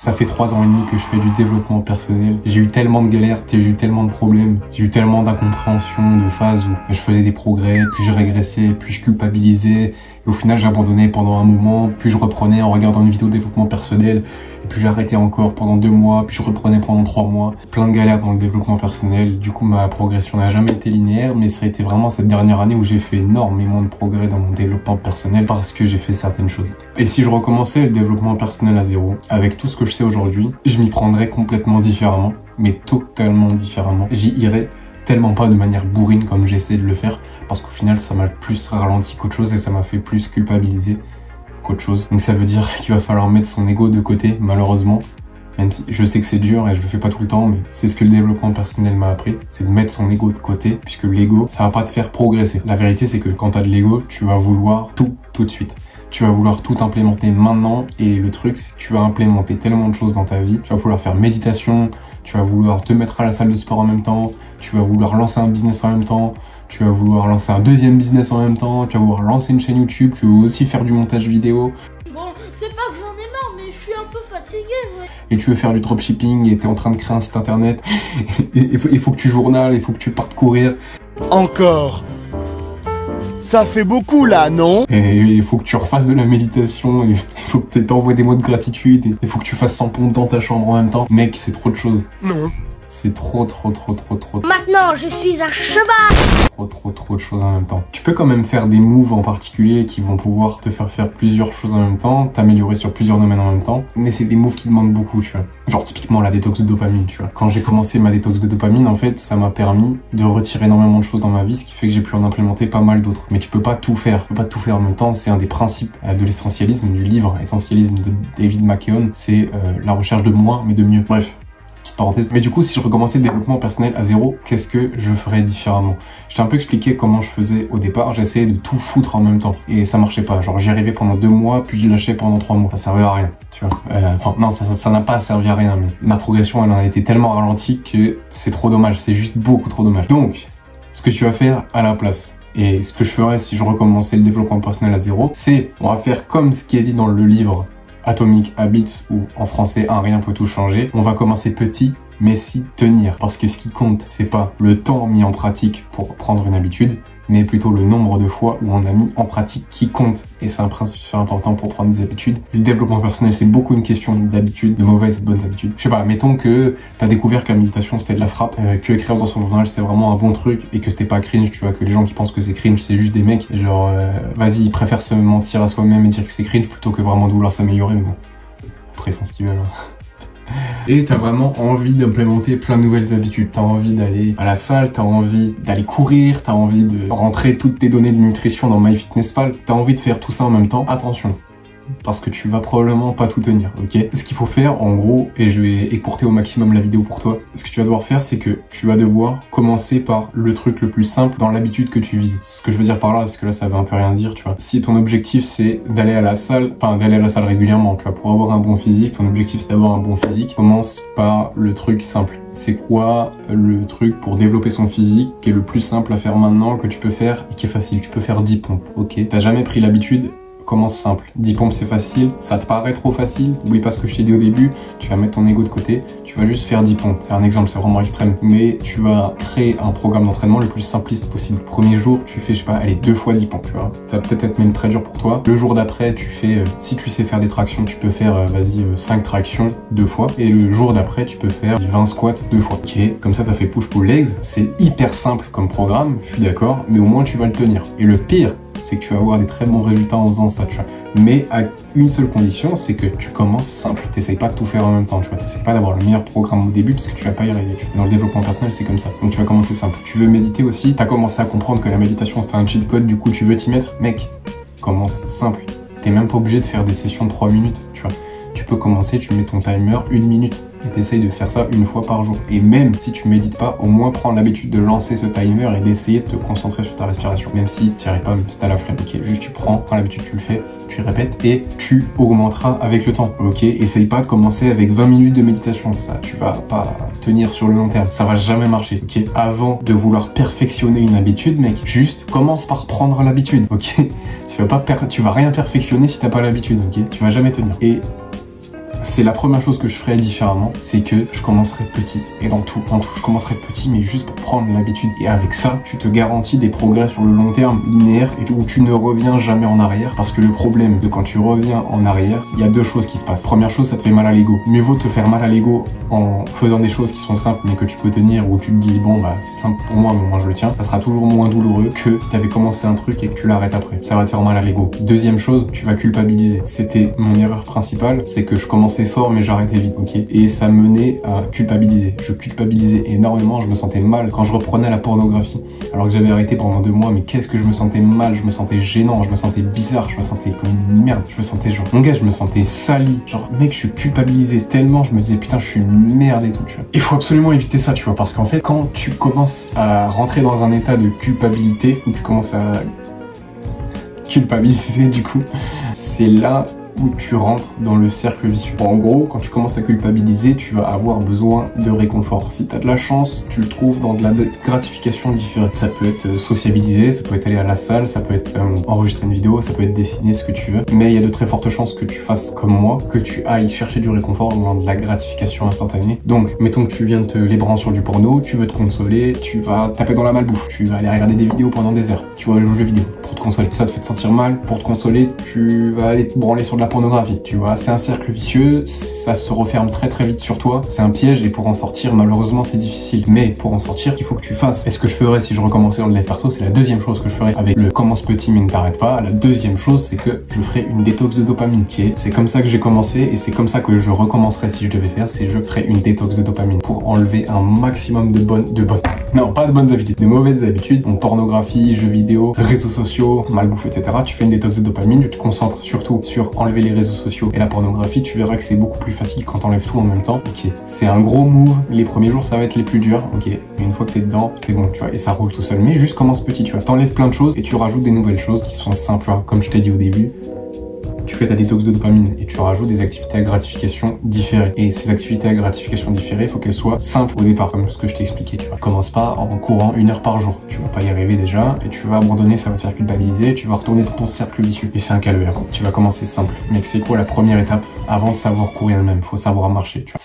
Ça fait 3 ans et demi que je fais du développement personnel. J'ai eu tellement de galères, j'ai eu tellement de problèmes, j'ai eu tellement d'incompréhension, de phases où je faisais des progrès, puis je régressais, puis je culpabilisais. Et au final, j'abandonnais pendant un moment, puis je reprenais en regardant une vidéo de développement personnel, et puis j'arrêtais encore pendant 2 mois, puis je reprenais pendant 3 mois. Plein de galères dans le développement personnel. Du coup, ma progression n'a jamais été linéaire, mais ça a été vraiment cette dernière année où j'ai fait énormément de progrès dans mon développement personnel parce que j'ai fait certaines choses. Et si je recommençais le développement personnel à zéro, avec tout ce que je sais aujourd'hui, je m'y prendrais complètement différemment, mais totalement différemment. J'y irais tellement pas de manière bourrine comme j'ai essayé de le faire, parce qu'au final ça m'a plus ralenti qu'autre chose et ça m'a fait plus culpabiliser qu'autre chose. Donc ça veut dire qu'il va falloir mettre son ego de côté, malheureusement. Même si je sais que c'est dur et je le fais pas tout le temps, mais c'est ce que le développement personnel m'a appris, c'est de mettre son ego de côté, puisque l'ego, ça va pas te faire progresser. La vérité, c'est que quand t'as de l'ego, tu vas vouloir tout de suite. Tu vas vouloir tout implémenter maintenant, et le truc, c'est que tu vas implémenter tellement de choses dans ta vie. Tu vas vouloir faire méditation, tu vas vouloir te mettre à la salle de sport en même temps, tu vas vouloir lancer un business en même temps, tu vas vouloir lancer un deuxième business en même temps, tu vas vouloir lancer une chaîne YouTube, tu vas aussi faire du montage vidéo. Bon, c'est pas que j'en ai marre, mais je suis un peu fatiguée, ouais. Et tu veux faire du dropshipping et t'es en train de créer un site internet. Il faut que tu journales, il faut que tu partes courir. Encore. Ça fait beaucoup là, non? Et il faut que tu refasses de la méditation, il faut que tu t'envoies des mots de gratitude, et il faut que tu fasses 100 pompes dans ta chambre en même temps. Mec, c'est trop de choses. Non. C'est trop. Maintenant, je suis un cheval. Trop de choses en même temps. Tu peux quand même faire des moves en particulier qui vont pouvoir te faire plusieurs choses en même temps, t'améliorer sur plusieurs domaines en même temps, mais c'est des moves qui demandent beaucoup, tu vois. Genre typiquement la détox de dopamine, tu vois. Quand j'ai commencé ma détox de dopamine, en fait, ça m'a permis de retirer énormément de choses dans ma vie, ce qui fait que j'ai pu en implémenter pas mal d'autres. Mais tu peux pas tout faire. Tu peux pas tout faire en même temps. C'est un des principes de l'essentialisme, du livre Essentialisme de David McKeown. C'est la recherche de moins, mais de mieux. Bref. Parenthèse. Mais du coup, si je recommençais le développement personnel à zéro, qu'est-ce que je ferais différemment? Je t'ai un peu expliqué comment je faisais au départ. J'essayais de tout foutre en même temps et ça marchait pas. Genre j'y arrivais pendant 2 mois, puis je lâchais pendant 3 mois. Ça servait à rien, tu vois. Enfin non, ça n'a pas servi à rien. Mais ma progression, elle en a été tellement ralentie que c'est trop dommage. C'est juste beaucoup trop dommage. Donc, ce que tu vas faire à la place, et ce que je ferais si je recommençais le développement personnel à zéro, c'est on va faire comme ce qui est dit dans le livre Atomic Habits, ou en français un rien peut tout changer. On va commencer petit mais s'y tenir, parce que ce qui compte c'est pas le temps mis en pratique pour prendre une habitude, mais plutôt le nombre de fois où on a mis en pratique qui compte. Et c'est un principe super important pour prendre des habitudes. Le développement personnel, c'est beaucoup une question d'habitude, de mauvaises et de bonnes habitudes. Je sais pas, mettons que t'as découvert que la méditation c'était de la frappe, que écrire dans son journal c'était vraiment un bon truc, et que c'était pas cringe, tu vois, que les gens qui pensent que c'est cringe c'est juste des mecs, genre vas-y, ils préfèrent se mentir à soi-même et dire que c'est cringe plutôt que vraiment de vouloir s'améliorer, mais bon, après ils font ce qu'ils veulent, hein. Et t'as vraiment envie d'implémenter plein de nouvelles habitudes. T'as envie d'aller à la salle, t'as envie d'aller courir, t'as envie de rentrer toutes tes données de nutrition dans MyFitnessPal. T'as envie de faire tout ça en même temps. Attention, parce que tu vas probablement pas tout tenir, ok? Ce qu'il faut faire, en gros, et je vais écourter au maximum la vidéo pour toi, ce que tu vas devoir faire, c'est que tu vas devoir commencer par le truc le plus simple dans l'habitude que tu vises. Ce que je veux dire par là, parce que là, ça veut un peu rien dire, tu vois. Si ton objectif, c'est d'aller à la salle, enfin, d'aller à la salle régulièrement, tu vois, pour avoir un bon physique, ton objectif, c'est d'avoir un bon physique, commence par le truc simple. C'est quoi le truc pour développer son physique qui est le plus simple à faire maintenant, que tu peux faire et qui est facile? Tu peux faire 10 pompes, ok? T'as jamais pris l'habitude? Commence simple. 10 pompes c'est facile, ça te paraît trop facile, n'oublie pas ce que je t'ai dit au début, tu vas mettre ton ego de côté, tu vas juste faire 10 pompes. C'est un exemple, c'est vraiment extrême, mais tu vas créer un programme d'entraînement le plus simpliste possible. Premier jour, tu fais, je sais pas, allez, 2 fois 10 pompes, tu vois. Ça va peut-être être même très dur pour toi. Le jour d'après, tu fais, si tu sais faire des tractions, tu peux faire, vas-y, 5 tractions 2 fois. Et le jour d'après, tu peux faire 20 squats 2 fois. Ok, comme ça, t'as fait push-pull legs. C'est hyper simple comme programme, je suis d'accord, mais au moins tu vas le tenir. Et le pire, c'est que tu vas avoir des très bons résultats en faisant ça, tu vois. Mais à une seule condition, c'est que tu commences simple. T'essayes pas de tout faire en même temps, tu vois. T'essayes pas d'avoir le meilleur programme au début parce que tu vas pas y arriver. Dans le développement personnel, c'est comme ça. Donc tu vas commencer simple. Tu veux méditer aussi, t'as commencé à comprendre que la méditation c'est un cheat code, du coup tu veux t'y mettre. Mec, commence simple. T'es même pas obligé de faire des sessions de 3 minutes, tu vois. Tu peux commencer, tu mets ton timer 1 minute et t'essayes de faire ça 1 fois par jour. Et même si tu médites pas, au moins prends l'habitude de lancer ce timer et d'essayer de te concentrer sur ta respiration. Même si tu n'y arrives pas, même si t'as la flemme, ok, juste tu prends l'habitude, tu le fais, tu répètes et tu augmenteras avec le temps, ok. Essaye pas de commencer avec 20 minutes de méditation, ça tu vas pas tenir sur le long terme, ça va jamais marcher, ok. Avant de vouloir perfectionner une habitude, mec, juste commence par prendre l'habitude, ok. Tu vas rien perfectionner si t'as pas l'habitude, ok. Tu vas jamais tenir. Et c'est la première chose que je ferais différemment, c'est que je commencerai petit. Et dans tout, je commencerai petit, mais juste pour prendre l'habitude. Et avec ça, tu te garantis des progrès sur le long terme, linéaire, et où tu ne reviens jamais en arrière. Parce que le problème de quand tu reviens en arrière, il y a deux choses qui se passent. Première chose, ça te fait mal à l'ego. Mieux vaut te faire mal à l'ego en faisant des choses qui sont simples, mais que tu peux tenir, où tu te dis, bon, bah, c'est simple pour moi, mais moi je le tiens. Ça sera toujours moins douloureux que si t'avais commencé un truc et que tu l'arrêtes après. Ça va te faire mal à l'ego. Deuxième chose, tu vas culpabiliser. C'était mon erreur principale, c'est que je commençais fort mais j'arrêtais vite, ok? Et ça menait à culpabiliser. Je culpabilisais énormément, je me sentais mal quand je reprenais la pornographie, alors que j'avais arrêté pendant 2 mois, mais qu'est-ce que je me sentais mal, je me sentais gênant, je me sentais bizarre, je me sentais comme une merde, je me sentais genre, mon gars, je me sentais sali, genre, mec, je culpabilisais tellement, je me disais, putain, je suis une merde et tout, tu vois. Il faut absolument éviter ça, tu vois, parce qu'en fait, quand tu commences à rentrer dans un état de culpabilité, où tu commences à culpabiliser, du coup, c'est là où tu rentres dans le cercle vicieux. En gros, quand tu commences à culpabiliser, tu vas avoir besoin de réconfort. Si tu as de la chance, tu le trouves dans de la gratification différente. Ça peut être sociabiliser, ça peut être aller à la salle, ça peut être enregistrer une vidéo, ça peut être dessiner, ce que tu veux. Mais il y a de très fortes chances que tu fasses comme moi, que tu ailles chercher du réconfort dans de la gratification instantanée. Donc, mettons que tu viens de te lébran sur du porno, tu veux te consoler, tu vas taper dans la malbouffe, tu vas aller regarder des vidéos pendant des heures, tu vas aller aux jeux vidéo pour te consoler. Ça te fait te sentir mal, pour te consoler, tu vas aller te branler sur de la pornographie, tu vois, c'est un cercle vicieux, ça se referme très très vite sur toi, c'est un piège et pour en sortir, malheureusement, c'est difficile. Mais pour en sortir, il faut que tu fasses. Et ce que je ferais si je recommençais dans le live perso, c'est la deuxième chose que je ferais avec le commence petit mais ne t'arrête pas. La deuxième chose, c'est que je ferais une détox de dopamine, ok? C'est comme ça que j'ai commencé et c'est comme ça que je recommencerai si je devais faire, c'est je ferais une détox de dopamine pour enlever un maximum de non, pas de bonnes habitudes, de mauvaises habitudes, donc pornographie, jeux vidéo, réseaux sociaux, malbouffe, etc. Tu fais une détox de dopamine, tu te concentres surtout sur enlever les réseaux sociaux et la pornographie, tu verras que c'est beaucoup plus facile quand t'enlèves tout en même temps. Ok, c'est un gros move, les premiers jours ça va être les plus durs, ok, mais une fois que t'es dedans, c'est bon, tu vois, et ça roule tout seul. Mais juste commence petit, tu vois, t'enlèves plein de choses et tu rajoutes des nouvelles choses qui sont simples, tu vois, comme je t'ai dit au début. Tu fais ta détox de dopamine et tu rajoutes des activités à gratification différées. Et ces activités à gratification différées, il faut qu'elles soient simples au départ, comme ce que je t'ai expliqué, tu vois. Commence pas en courant 1 heure par jour. Tu vas pas y arriver déjà et tu vas abandonner, ça va te faire culpabiliser, tu vas retourner dans ton cercle vicieux. Et c'est un calvaire. Tu vas commencer simple. Mais c'est quoi la première étape avant de savoir courir elle-même? Faut savoir marcher, tu vois.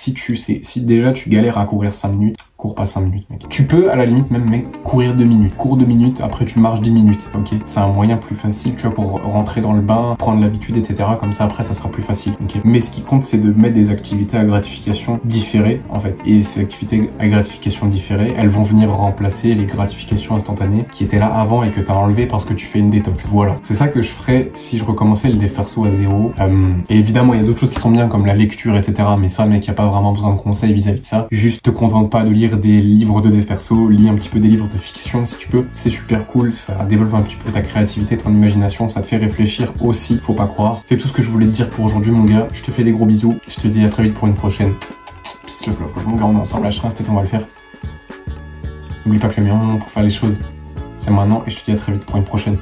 Si déjà tu galères à courir 5 minutes, cours pas 5 minutes, mec. Tu peux, à la limite, même, mec, courir 2 minutes. Cours 2 minutes, après tu marches 10 minutes, ok? C'est un moyen plus facile, tu vois, pour rentrer dans le bain, prendre l'habitude, etc. Comme ça, après, ça sera plus facile, ok? Mais ce qui compte, c'est de mettre des activités à gratification différées, en fait. Et ces activités à gratification différées, elles vont venir remplacer les gratifications instantanées qui étaient là avant et que t'as enlevé parce que tu fais une détox. Voilà. C'est ça que je ferais si je recommençais le dev perso à zéro. Et évidemment, il y a d'autres choses qui sont bien, comme la lecture, etc. Mais ça, mec, y a pas vraiment besoin de conseils vis-à-vis de ça. Juste te contente pas de lire des livres de dev perso, lis un petit peu des livres de fiction si tu peux, c'est super cool, ça développe un petit peu ta créativité, ton imagination, ça te fait réfléchir aussi, faut pas croire. C'est tout ce que je voulais te dire pour aujourd'hui mon gars, je te fais des gros bisous, je te dis à très vite pour une prochaine. Peace love love, mon gars, on est ensemble, lâche rien, c'était qu'on va le faire. N'oublie pas que le meilleur moment pour faire les choses, c'est maintenant et je te dis à très vite pour une prochaine.